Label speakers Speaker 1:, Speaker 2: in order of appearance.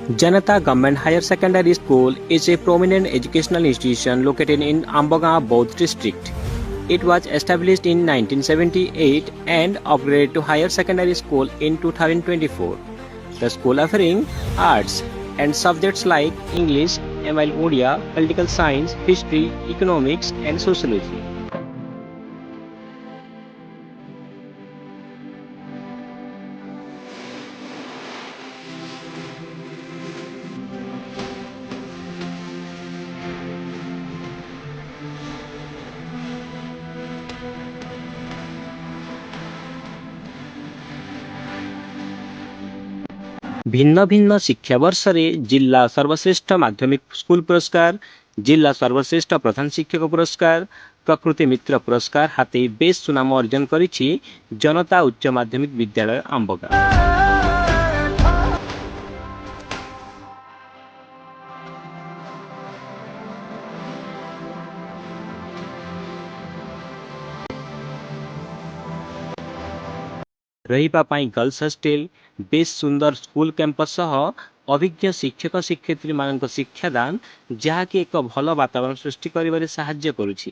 Speaker 1: Janata Government Higher Secondary School is a prominent educational institution located in Ambaga, Bodh district. It was established in 1978 and upgraded to higher secondary school in 2024. The school offering arts and subjects like English, ML Odia, political science, history, economics and sociology. ଭିନ୍ନ ଭିନ୍ନ ଶିକ୍ଷାବର୍ଷରେ ଜିଲ୍ଲା ସର୍ବଶ୍ରେଷ୍ଠ ମାଧ୍ୟମିକ school ପୁରସ୍କାର, ଜିଲ୍ଲା ସର୍ବଶ୍ରେଷ୍ଠ ପ୍ରଧାନ ଶିକ୍ଷକ ପୁରସ୍କାର, ପ୍ରକୃତି ମିତ୍ର ପୁରସ୍କାର ହାତେଇ ବେଶ୍ ସୁନାମ ଅର୍ଜନ କରିଛି ଜନତା ଉଚ୍ଚ ମାଧ୍ୟମିକ ବିଦ୍ୟାଳୟ ଆମ୍ବଗାଁ। ରହିବା ପାଇଁ ଗର୍ଲସ ହଷ୍ଟେଲ, ବେଶ୍ ସୁନ୍ଦର ସ୍କୁଲ କ୍ୟାମ୍ପସ ସହ ଅଭିଜ୍ଞ ଶିକ୍ଷକ ଶିକ୍ଷୟିତ୍ରୀମାନଙ୍କ ଶିକ୍ଷାଦାନ ଯାହାକି ଏକ ଭଲ ବାତାବରଣ ସୃଷ୍ଟି କରିବାରେ ସାହାଯ୍ୟ କରୁଛି।